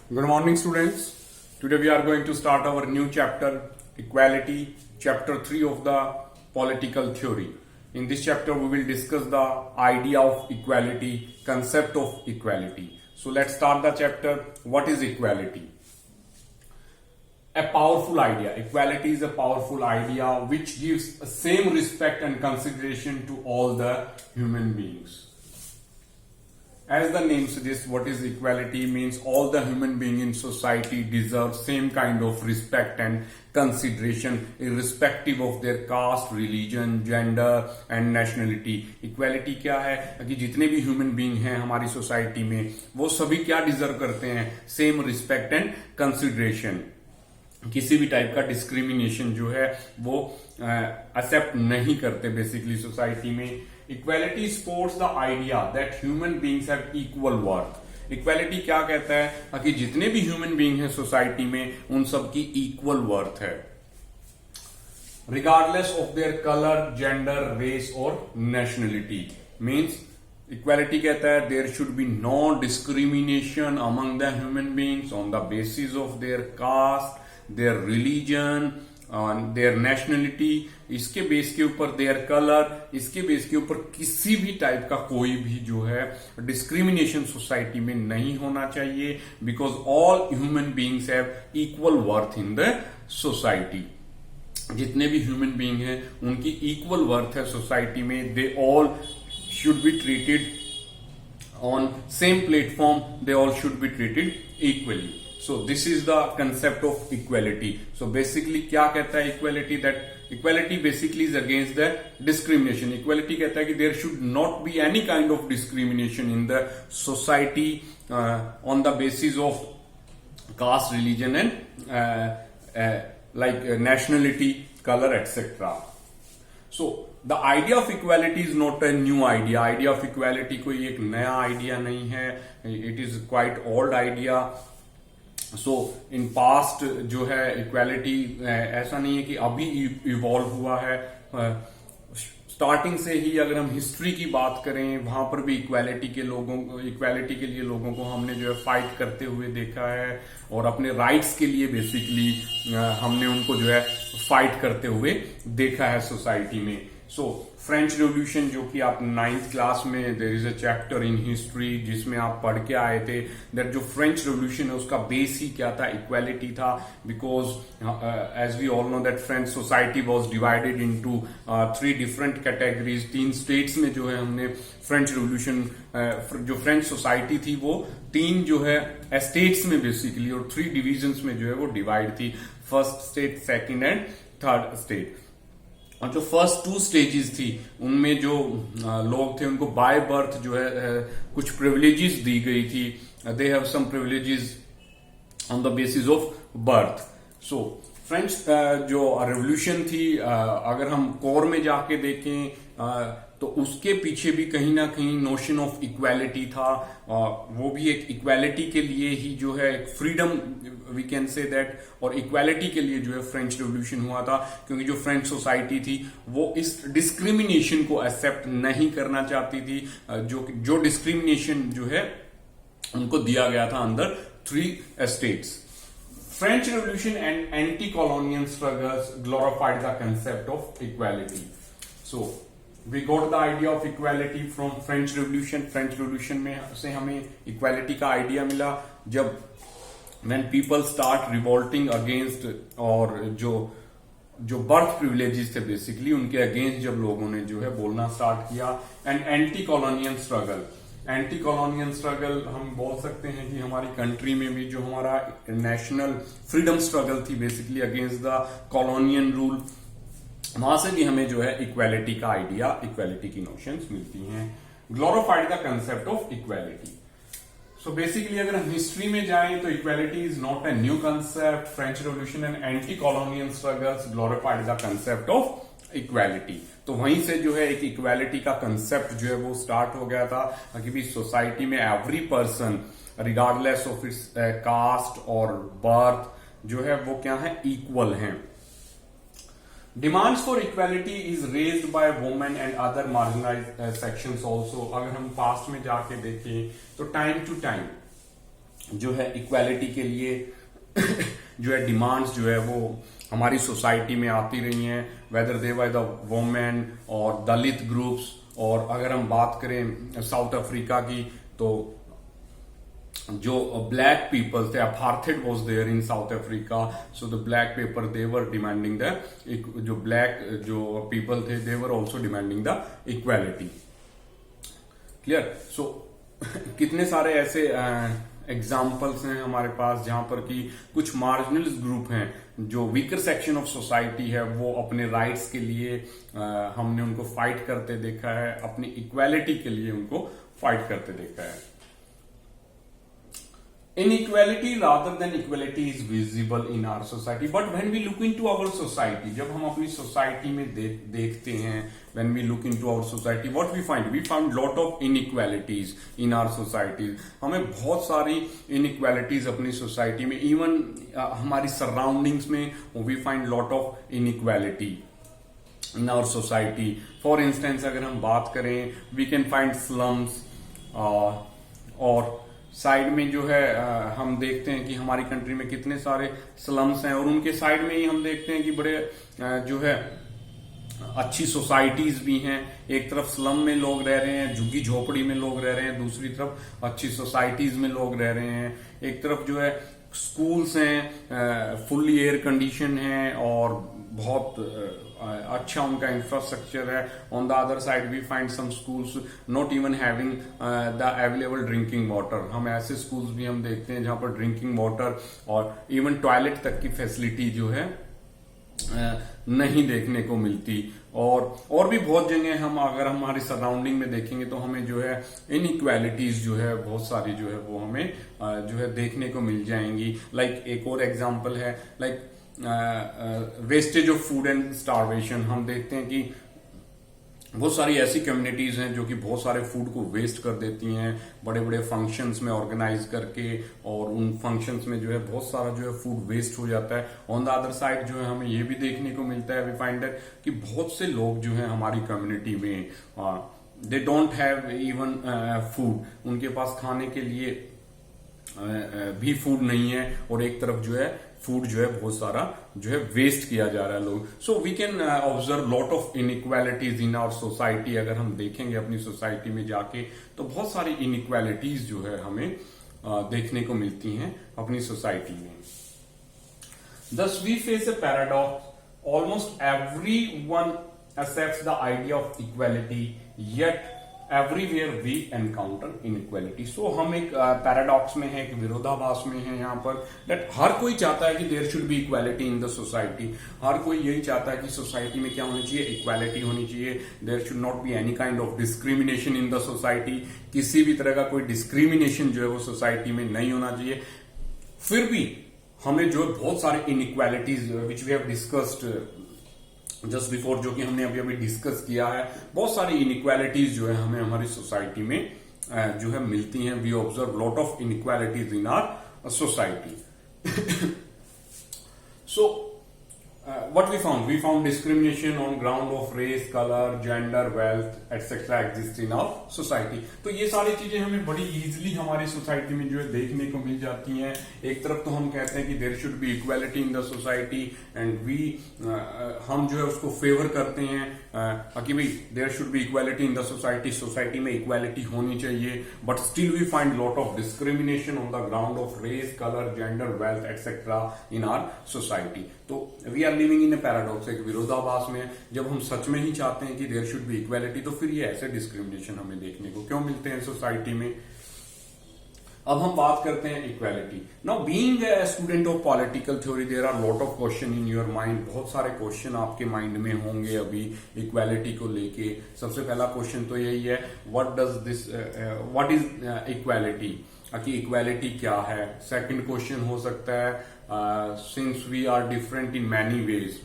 Good morning, students. Today we are going to start our new chapter, Equality, chapter 3 of the Political Theory. In this chapter, we will discuss the idea of equality, concept of equality. So let's start the chapter. What is equality? A powerful idea. Equality is a powerful idea which gives same respect and consideration to all the human beings. As the name suggests, what is equality means all the human beings in society deserve same kind of respect and consideration irrespective of their caste, religion, gender and nationality. Equality क्या है कि जितने भी human being हैं हमारी society में वो सभी क्या डिजर्व करते हैं? Same respect and consideration. किसी भी टाइप का डिस्क्रिमिनेशन जो है वो एक्सेप्ट नहीं करते बेसिकली सोसाइटी में. Equality supports the idea that human beings have equal worth. Equality क्या कहता है कि जितने भी ह्यूमन बीइंग हैं सोसाइटी में उन सब की इक्वल वर्थ है regardless of their colour, gender, race और नेशनलिटी. मीन्स इक्वालिटी कहता है there should be no discrimination among the human beings on the basis of their caste, their religion, their nationality. इसके base के ऊपर their colour, इसके base के ऊपर किसी भी टाइप का कोई भी जो है डिस्क्रिमिनेशन सोसाइटी में नहीं होना चाहिए. Because all human beings have equal worth in the society. जितने भी ह्यूमन बीइंग हैं उनकी इक्वल वर्थ है सोसाइटी में. They all should be treated on same platform. They all should be treated equally. So this is the concept of equality. So basically क्या कहता है equality? That equality basically is against the discrimination. Equality कहता है कि there should not be any kind of discrimination in the society on the basis of caste, religion and like nationality, color, etc. So the idea of equality is not a new idea. Idea of equality कोई एक नया idea नहीं है. It is quite old idea. So in past जो है equality ऐसा नहीं है कि अभी इवॉल्व हुआ है. स्टार्टिंग से ही अगर हम हिस्ट्री की बात करें वहां पर भी इक्वालिटी के लिए लोगों को हमने जो है फाइट करते हुए देखा है और अपने राइट्स के लिए बेसिकली हमने उनको जो है फाइट करते हुए देखा है सोसाइटी में. सो फ्रेंच रिवॉल्यूशन जो कि आप 9th क्लास में there is a chapter in history जिसमें आप पढ़ के आए थे. दैट जो फ्रेंच रिवॉल्यूशन है उसका बेस ही क्या था? इक्वालिटी था. Because as we all know that French society was divided into 3 different categories. 3 states में जो है हमने फ्रेंच रिवॉल्यूशन जो फ्रेंच सोसाइटी थी वो 3 जो है स्टेट्स में बेसिकली और 3 डिविजन्स में जो है वो डिवाइड थी. First state, second and third state. और जो फर्स्ट 2 स्टेजेस थी उनमें जो लोग थे उनको बाय बर्थ जो है कुछ प्रिविलेजेस दी गई थी. They have some privileges on the basis of birth. So French जो रेवोल्यूशन थी अगर हम कोर में जाके देखें तो उसके पीछे भी कहीं ना कहीं नोशन ऑफ इक्वालिटी था. वो भी एक इक्वालिटी के लिए ही जो है एक freedom we can say that. और इक्वालिटी के लिए जो है फ्रेंच रेवोल्यूशन हुआ था क्योंकि जो फ्रेंच सोसाइटी थी वो इस डिस्क्रिमिनेशन को एक्सेप्ट नहीं करना चाहती थी. जो डिस्क्रिमिनेशन जो है उनको दिया गया था अंदर 3 states. French Revolution and anti-colonial struggles glorified the concept of equality. So we got the idea of equality from French Revolution. French Revolution में से हमें equality का idea मिला जब when people start revolting against और जो बर्थ प्रिविलेजेस थे basically उनके अगेंस्ट जब लोगों ने जो है बोलना स्टार्ट किया. And anti colonial struggle. Anti colonial struggle हम बोल सकते हैं कि हमारी कंट्री में भी जो हमारा नेशनल फ्रीडम स्ट्रगल थी basically against the colonial rule वहां से भी हमें जो है इक्वालिटी का आइडिया, इक्वालिटी की नोशंस मिलती हैं. Glorified the concept of equality. So basically अगर हम हिस्ट्री में जाएं तो equality is not a new concept. French revolution and anti colonial struggles glorified the concept of equality. तो वहीं से जो है एक इक्वालिटी का कंसेप्ट जो है वो स्टार्ट हो गया था कि भी सोसाइटी में every person regardless of its caste और बर्थ जो है वो क्या है इक्वल हैं. Demands for equality is raised by women and other marginalised sections also. अगर हम पास्ट में जाके देखें तो टाइम टू टाइम जो है इक्वालिटी के लिए जो है डिमांड्स जो है वो हमारी सोसाइटी में आती रही हैं, whether they by the women और दलित ग्रुप्स। और अगर हम बात करें साउथ अफ्रीका की, तो जो ब्लैक पीपल थे, apartheid was there in South Africa, so the black people they were demanding the, जो ब्लैक जो पीपल थे they were also demanding the equality. Clear? So कितने सारे ऐसे एग्जाम्पल्स हैं हमारे पास जहां पर कि कुछ मार्जिनल ग्रुप हैं, जो वीकर सेक्शन ऑफ सोसाइटी है, वो अपने राइट्स के लिए हमने उनको फाइट करते देखा है, अपनी इक्वालिटी के लिए उनको फाइट करते देखा है। Inequality rather than equality is visible in our society, but when we look into our society, जब हम अपनी सोसाइटी में देखते हैं, when we look into our society, what we find lot of inequalities in our societies। हमें बहुत सारी inequalities अपनी सोसाइटी में, इवन हमारी सराउंडिंग्स में we find lot of inequality in our society। For instance, अगर हम बात करें, we can find slums, और साइड में जो है हम देखते हैं कि हमारी कंट्री में कितने सारे स्लम्स हैं, और उनके साइड में ही हम देखते हैं कि बड़े जो है अच्छी सोसाइटीज भी हैं। एक तरफ स्लम में लोग रह रहे हैं, झुग्गी झोपड़ी में लोग रह रहे हैं, दूसरी तरफ अच्छी सोसाइटीज में लोग रह रहे हैं। एक तरफ जो है स्कूल्स हैं, फुल्ली एयर कंडीशन है और बहुत अच्छा उनका इंफ्रास्ट्रक्चर है। On the other side we find some schools not even having the available drinking water. हम ऐसे स्कूल्स भी हम देखते हैं जहां पर ड्रिंकिंग वाटर और इवन टॉयलेट तक की फैसिलिटी जो है नहीं देखने को मिलती। और भी बहुत जगह हम अगर हमारी सराउंडिंग में देखेंगे तो हमें जो है इनइक्वालिटीज जो है बहुत सारी जो है वो हमें जो है देखने को मिल जाएंगी। लाइक एक और एग्जांपल है, like wastage of food and starvation. हम देखते हैं कि बहुत सारी ऐसी कम्युनिटीज हैं जो कि बहुत सारे फूड को वेस्ट कर देती हैं बड़े बड़े फंक्शंस में ऑर्गेनाइज करके, और उन फंक्शंस में जो है बहुत सारा जो है फूड वेस्ट हो जाता है। ऑन द अदर साइड जो है हमें ये भी देखने को मिलता है, वी फाइंड दैट कि बहुत से लोग जो है हमारी कम्युनिटी में they don't have even food, उनके पास खाने के लिए भी फूड नहीं है, और एक तरफ जो है फूड जो है बहुत सारा जो है वेस्ट किया जा रहा है लोग। So we can observe lot of inequalities in our society. अगर हम देखेंगे अपनी सोसाइटी में जाके तो बहुत सारी इनइक्वालिटीज जो है हमें देखने को मिलती हैं अपनी सोसाइटी में। Thus we face a paradox, almost everyone accepts the idea of equality, yet everywhere we encounter inequality। So हम एक पैराडॉक्स में है, एक विरोधाभास में है यहाँ पर, that हर कोई चाहता है कि there should be equality in the society. हर कोई यही चाहता है कि सोसाइटी में क्या होनी चाहिए, इक्वालिटी होनी चाहिए। There should not be any kind of discrimination in the society. किसी भी तरह का कोई डिस्क्रिमिनेशन जो है वो सोसाइटी में नहीं होना चाहिए। फिर भी हमें जो बहुत सारे inequalities which we have discussed just before, जो कि हमने अभी अभी डिस्कस किया है, बहुत सारी इनइक्वालिटीज जो है हमें हमारी सोसाइटी में जो है मिलती हैं। We observe lot of inequalities in our society. So what we found discrimination on ground of race, color, gender, wealth, etc. exists in our society। तो ये सारी चीजें हमें बड़ी इजीली हमारी सोसाइटी में जो है देखने को मिल जाती हैं। एक तरफ तो हम कहते हैं कि there should be equality in the society, and we हम जो है उसको फेवर करते हैं कि भाई there should be equality in the society, society में इक्वालिटी होनी चाहिए। But still we find lot of discrimination on the ground of race, colour, gender, wealth etcetera in our society. तो we are living in a paradox, एक विरोधाभास में। जब हम सच में ही चाहते हैं कि देयर शुड बी इक्वालिटी, तो फिर ये ऐसे डिस्क्रिमिनेशन हमें देखने को क्यों मिलते हैं सोसाइटी में। अब हम बात करते हैं equality. Now being a student of political theory, there are lot of question in your mind. बहुत सारे क्वेश्चन आपके माइंड में होंगे अभी इक्वालिटी को लेके। सबसे पहला क्वेश्चन तो यही है, व्हाट इज इक्वालिटी, कि इक्वालिटी क्या है। सेकंड क्वेश्चन हो सकता है, since we are different in many ways,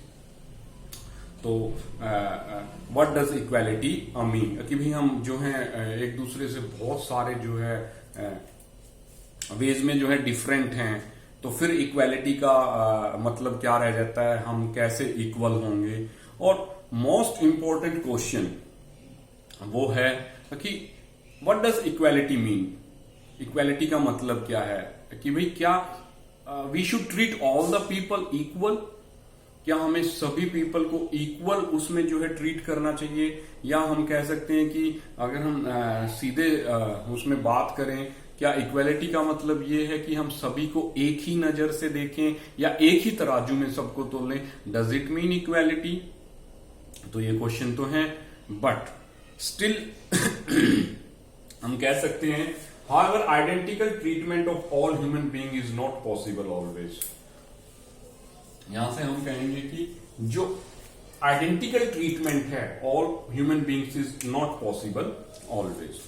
तो व्हाट डज इक्वालिटी मीन, कि भी हम जो है एक दूसरे से बहुत सारे जो है वेज में जो है डिफरेंट हैं, तो फिर इक्वालिटी का मतलब क्या रह जाता है, हम कैसे इक्वल होंगे। और मोस्ट इंपॉर्टेंट क्वेश्चन वो है कि what does equality mean. Equality का मतलब क्या है कि भाई क्या we should treat all the people equal, क्या हमें सभी पीपल को इक्वल उसमें जो है ट्रीट करना चाहिए, या हम कह सकते हैं कि अगर हम सीधे उसमें बात करें, क्या इक्वालिटी का मतलब ये है कि हम सभी को एक ही नजर से देखें या एक ही तराजू में सबको तोलें? Does it mean equality? तो ये क्वेश्चन तो है, बट स्टिल हम कह सकते हैं however identical treatment of all human being is not possible always. यहां से हम कहेंगे कि जो आइडेंटिकल ट्रीटमेंट है all human beings is not possible always.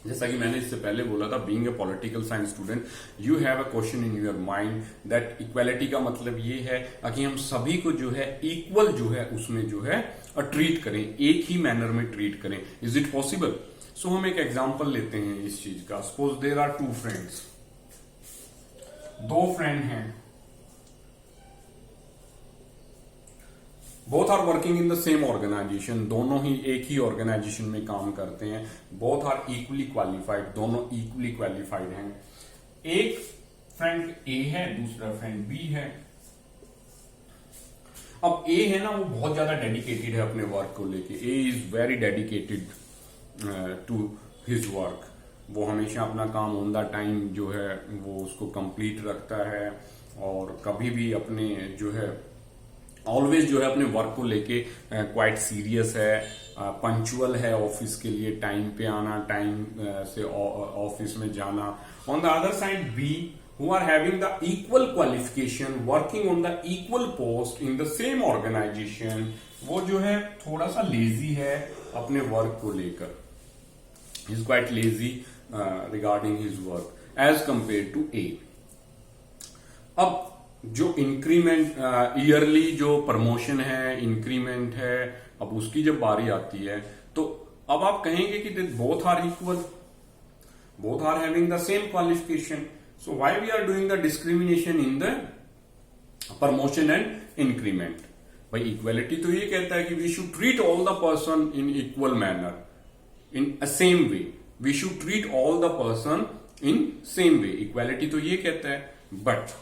जैसा कि मैंने इससे पहले बोला था, being a political science student you have a question in your mind that equality का मतलब ये है कि हम सभी को जो है इक्वल जो है उसमें जो है ट्रीट करें, एक ही मैनर में ट्रीट करें. Is it possible? सो हम एक एग्जांपल लेते हैं इस चीज का. Suppose there are two friends, दो फ्रेंड हैं, both are working in the same organisation, दोनों ही एक ही ऑर्गेनाइजेशन में काम करते हैं, बोथ आर इक्वली क्वालिफाइड, दोनों इक्वली क्वालिफाइड हैं. एक फ्रेंड ए है, दूसरा फ्रेंड बी है. अब ए है ना, वो बहुत ज्यादा डेडिकेटेड है अपने वर्क को लेके. A is very dedicated to his work. वो हमेशा अपना काम ऑन द टाइम जो है वो उसको कंप्लीट रखता है, और कभी भी अपने जो है ऑलवेज जो है अपने वर्क को लेके क्वाइट सीरियस है, पंचुअल है ऑफिस के लिए, टाइम पे आना, टाइम से ऑफिस में जाना. On the other side B who are having the equal qualification, working on the equal post in the same organization, वो जो है थोड़ा सा लेजी है अपने वर्क को लेकर. He is quite lazy regarding his work as compared to A. अब जो इंक्रीमेंट ईयरली जो प्रमोशन है, इंक्रीमेंट है, अब उसकी जब बारी आती है तो अब आप कहेंगे कि both are equal, both are having the same qualification. So why we are doing the discrimination in the promotion and increment? भाई इक्वालिटी तो ये कहता है कि we should treat all the person in equal manner, in a same way. We should treat all the person in same way. Equality तो ये कहता है, बट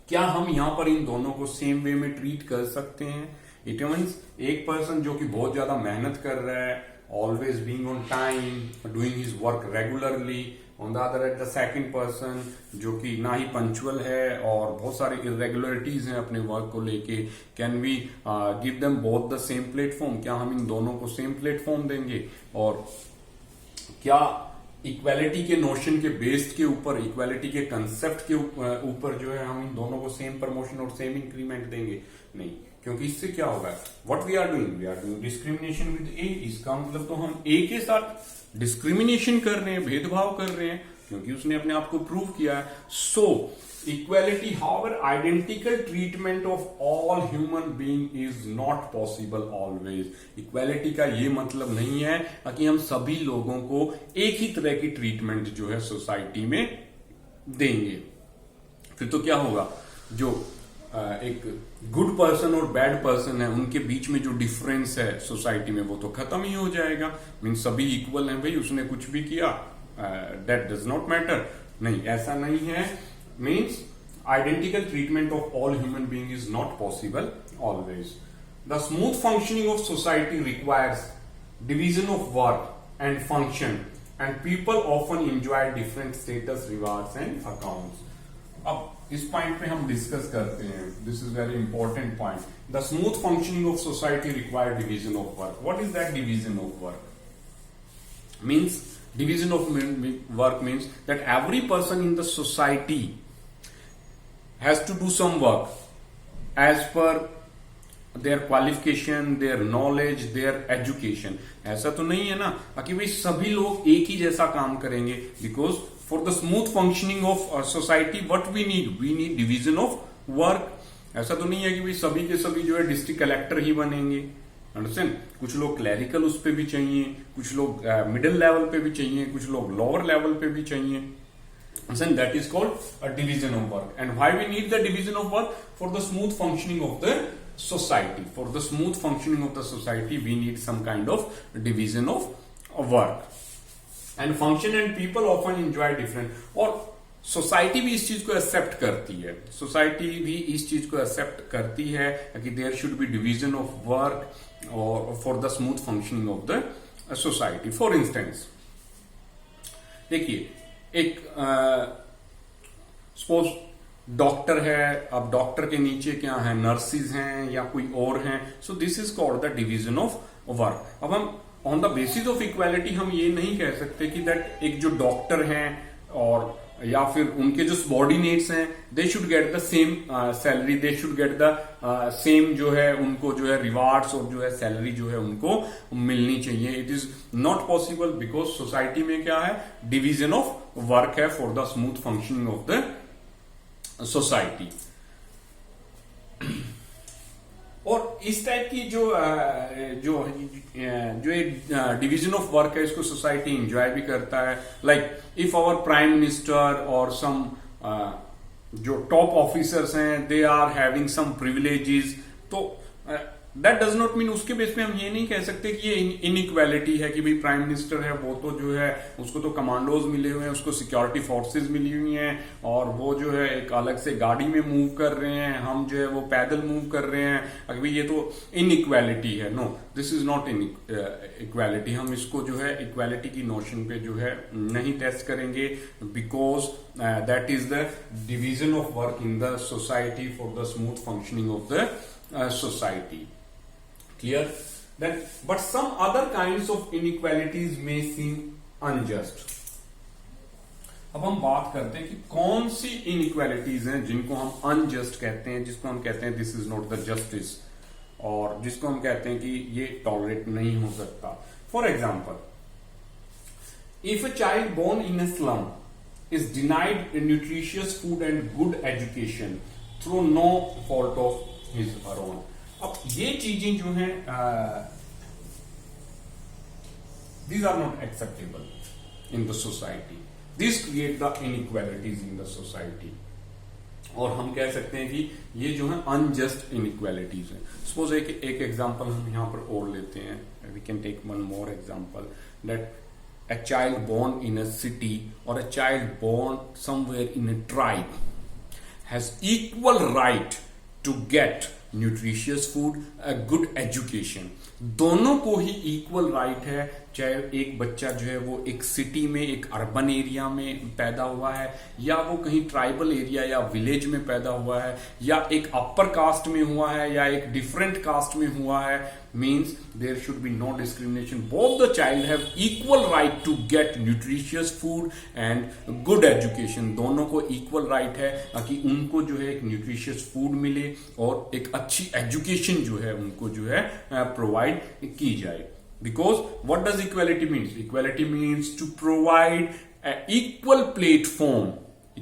क्या हम यहां पर इन दोनों को सेम वे में ट्रीट कर सकते हैं? इट मीन्स एक पर्सन जो कि बहुत ज्यादा मेहनत कर रहा है, always being on time, doing his work regularly, on the other at the second person जो कि ना ही पंचुअल है और बहुत सारे इरेगुलरिटीज हैं अपने वर्क को लेके. Can we give them both the same platform? क्या हम इन दोनों को सेम प्लेटफॉर्म देंगे? और क्या इक्वालिटी के नोशन के बेस्ड के ऊपर, इक्वालिटी के कंसेप्ट के ऊपर जो है हम इन दोनों को सेम प्रमोशन और सेम इंक्रीमेंट देंगे? नहीं, क्योंकि इससे क्या होगा, what we are doing discrimination with A. इसका मतलब तो हम ए के साथ डिस्क्रिमिनेशन कर रहे हैं, भेदभाव कर रहे हैं, क्योंकि उसने अपने आप को प्रूव किया है. सो equality, however identical treatment of all human being is not possible always. Equality का ये मतलब नहीं है कि हम सभी लोगों को एक ही तरह की ट्रीटमेंट जो है सोसाइटी में देंगे. फिर तो क्या होगा, जो एक गुड पर्सन और बैड पर्सन है उनके बीच में जो डिफरेंस है सोसाइटी में वो तो खत्म ही हो जाएगा. मीन सभी इक्वल हैं, भाई उसने कुछ भी किया, दैट डज नॉट मैटर. नहीं, ऐसा नहीं है. Means identical treatment of all human being is not possible always. The smooth functioning of society requires division of work and function, and people often enjoy different status, rewards and accounts. अब इस point पे हम discuss करते हैं. This is very important point. The smooth functioning of society require division of work. What is that division of work? Means division of work means that every person in the society has to do some work as per their qualification, their knowledge, their education. ऐसा तो नहीं है ना कि भाई सभी लोग एक ही जैसा काम करेंगे. Because for the smooth functioning of society, what we need division of work. ऐसा तो नहीं है कि भाई सभी के सभी जो है डिस्ट्रिक्ट कलेक्टर ही बनेंगे. अंडरस्टैंड? कुछ लोग क्लैरिकल उस पे भी चाहिए, कुछ लोग मिडिल लेवल पे भी चाहिए, कुछ लोग लोअर लेवल पे भी चाहिए. That is called a division of work. And why we need the division of work? For the smooth functioning of the society. For the smooth functioning of the society, we need some kind of division of work. And function and people often enjoy different. और society भी इस चीज को accept करती है, society भी इस चीज को एक्सेप्ट करती है कि there should be division of work और for the smooth functioning of the society. For instance देखिए, एक सपोज डॉक्टर है, अब डॉक्टर के नीचे क्या है, नर्सिस हैं या कोई और हैं, so this is called the division of work. अब हम on the basis of equality हम ये नहीं कह सकते कि दैट एक जो डॉक्टर हैं और या फिर उनके जो सबॉर्डिनेट्स हैं they should get the same salary, they should get the same जो है उनको जो है रिवार्ड्स और जो है सैलरी जो है उनको मिलनी चाहिए। It is not possible because society में क्या है, डिवीजन ऑफ वर्क है for the smooth functioning of the society. और इस टाइप की जो एक डिवीजन ऑफ वर्क है इसको सोसाइटी एंजॉय भी करता है। Like if our prime minister और सम जो टॉप ऑफिसर्स हैं they are having some privileges, तो दैट डज नॉट मीन, उसके बेस पे हम ये नहीं कह सकते कि ये इनइक्वालिटी है कि भाई प्राइम मिनिस्टर है वो तो जो है उसको तो कमांडोज मिले हुए हैं, उसको सिक्योरिटी फोर्सेस मिली हुई हैं और वो जो है एक अलग से गाड़ी में मूव कर रहे हैं, हम जो है वो पैदल मूव कर रहे हैं, अभी ये तो इनइक्वालिटी है। No, this is not inequality. हम इसको जो है इक्वालिटी की नोशन पे जो है नहीं टेस्ट करेंगे because that is the division of work in the society for the smooth functioning of the society. Clear? Then, but some other kinds of inequalities may seem unjust. अब हम बात करते हैं कि कौन सी इनइक्वालिटीज हैं जिनको हम अनजस्ट कहते हैं, जिसको हम कहते हैं this is not the justice, और जिसको हम कहते हैं कि ये टॉलरेट नहीं हो सकता। For example, if a child born in a slum is denied nutritious food and good education through no fault of his or own. अब ये चीजें जो हैं these are not acceptable in the society. These create the inequalities in the society. और हम कह सकते हैं कि ये जो है अनजस्ट इनइक्वालिटीज हैं। सपोज एक एग्जांपल हम यहां पर और लेते हैं, we can take one more example, that a child born in a city और a child born somewhere in a tribe has equal right to get nutritious food, a good education. दोनों को ही equal right है, चाहे एक बच्चा जो है वो एक सिटी में, एक अर्बन एरिया में पैदा हुआ है, या वो कहीं ट्राइबल एरिया या विलेज में पैदा हुआ है, या एक अपर कास्ट में हुआ है, या एक डिफरेंट कास्ट में हुआ है। Means there should be no discrimination. Both the child have equal right to get nutritious food and good education. दोनों को इक्वल राइट है ताकि उनको जो है एक न्यूट्रिशियस फूड मिले और एक अच्छी एजुकेशन जो है उनको जो है प्रोवाइड की जाए। Because what does equality means? Equality means to provide an equal platform.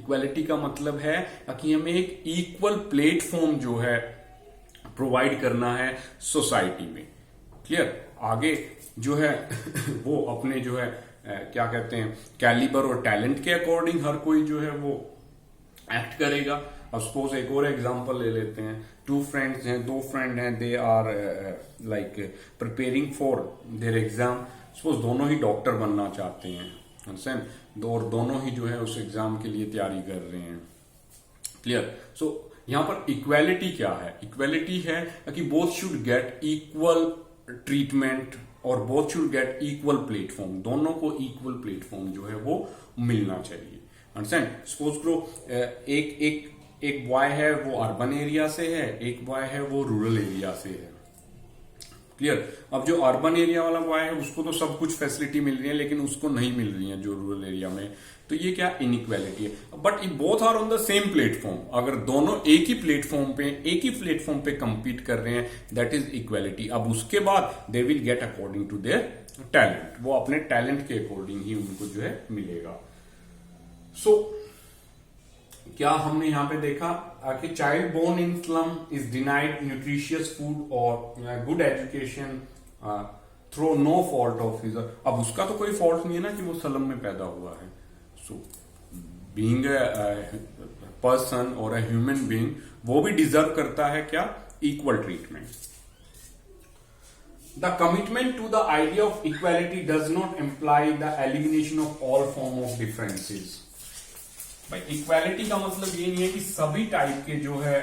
Equality का मतलब है कि हमें एक equal platform जो है प्रोवाइड करना है सोसाइटी में। क्लियर? आगे जो है वो अपने जो है क्या कहते हैं कैलिबर और टैलेंट के अकॉर्डिंग हर कोई जो है वो एक्ट करेगा। अब सपोज एक और एग्जांपल ले लेते हैं, दो फ्रेंड हैं, they are like preparing for their exam. Suppose दोनों ही डॉक्टर बनना चाहते हैं, अंडरस्टैंड, और दोनों ही जो है उस एग्जाम के लिए तैयारी कर रहे हैं। क्लियर? सो यहां पर इक्वालिटी क्या है? इक्वालिटी है कि both should get equal treatment और both should get equal platform. दोनों को इक्वल प्लेटफॉर्म जो है वो मिलना चाहिए। अंडरस्टैंड? सपोज करो एक बॉय है वो अर्बन एरिया से है, एक बॉय है वो रूरल एरिया से है। क्लियर? अब जो अर्बन एरिया वाला बॉय है उसको तो सब कुछ फैसिलिटी मिल रही है, लेकिन उसको नहीं मिल रही है जो रूरल एरिया में। तो ये क्या इनइक्वालिटी है? But both are on the same platform. अगर दोनों एक ही प्लेटफॉर्म पे कंपीट कर रहे हैं, दैट इज इक्वालिटी। अब उसके बाद they will get according to their talent. वो अपने टैलेंट के अकॉर्डिंग ही उनको जो है मिलेगा। सो क्या हमने यहां पे देखा कि child born in slum is denied nutritious food और good education through no fault of his. अब उसका तो कोई फॉल्ट नहीं है ना कि वो स्लम में पैदा हुआ है। सो बीइंग पर्सन और अ ह्यूमन बीइंग, वो भी डिजर्व करता है क्या? Equal treatment. The commitment to the idea of equality does not imply the elimination of all form of differences. भाई इक्वालिटी का मतलब ये नहीं है कि सभी टाइप के जो है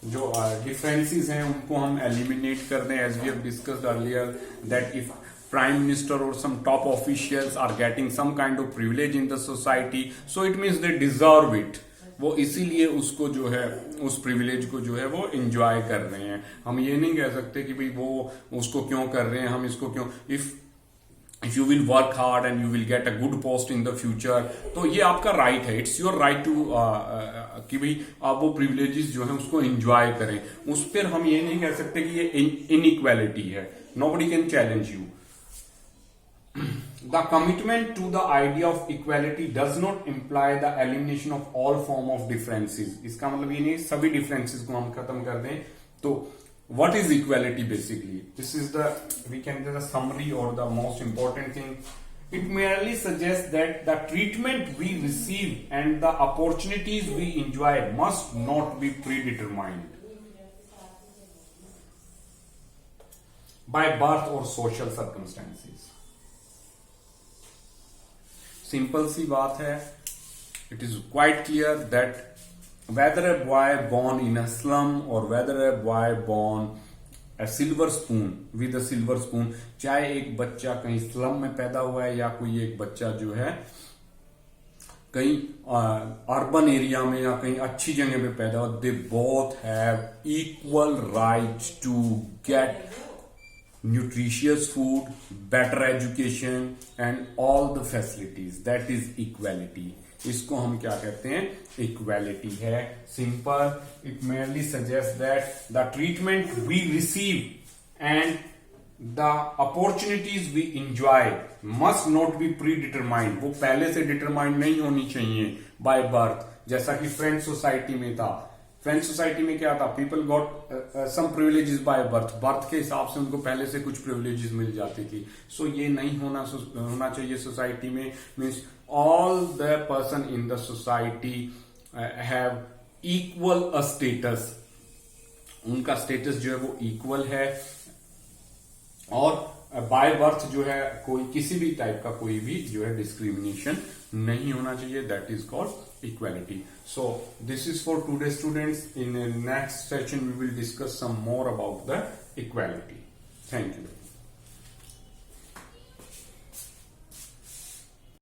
जो डिफरेंसेस हैं उनको हम एलिमिनेट कर दें. As we have discussed earlier that if prime minister or some top officials are getting some kind of privilege in the society, so it means they deserve it. वो इसीलिए उसको जो है उस प्रिविलेज को जो है वो एंजॉय कर रहे हैं. हम ये नहीं कह सकते कि भाई वो उसको क्यों कर रहे हैं, हम इसको क्यों. If you will work hard and you will get a good post in the future, तो ये आपका राइट है. इट्स योर राइट टू कि भाई आप वो प्रिविलेजेस जो है उसको एंजॉय करें. उस पर हम ये नहीं कह सकते कि ये इनइक्वालिटी है. Nobody can challenge you. The commitment to the idea of equality does not imply the elimination of all form of differences. इसका मतलब ये नहीं सभी differences को हम खत्म कर दें. तो what is equality basically? This is the, we can say the summary or the most important thing. It merely suggests that the treatment we receive and the opportunities we enjoy must not be predetermined by birth or social circumstances. Simple सी बात है. It is quite clear that whether a boy born in a slum और whether a boy born a silver spoon with a silver spoon, चाहे एक बच्चा कहीं slum में पैदा हुआ है या कोई एक बच्चा जो है कहीं अर्बन एरिया में या कहीं अच्छी जगह पे पैदा हुआ, they both have equal right to get nutritious food, better education and all the facilities. That is equality. इसको हम क्या कहते हैं? Equality है. Simple. It merely suggests that the treatment we receive and the opportunities we enjoy must not be predetermined. वो पहले से determined नहीं होनी चाहिए by birth. जैसा कि फ्रेंच सोसाइटी में था. फ्रेंच सोसाइटी में क्या था? People got some privileges by birth. Birth के हिसाब से उनको पहले से कुछ प्रिविलेजेस मिल जाती थी. सो ये नहीं होना चाहिए सोसाइटी में. Means all the person in the society have equal a status. उनका स्टेटस जो है वो इक्वल है और बाय बर्थ जो है कोई किसी भी टाइप का कोई भी जो है डिस्क्रिमिनेशन नहीं होना चाहिए. That is called equality. So this is for today students. In the next session we will discuss some more about the equality. Thank you.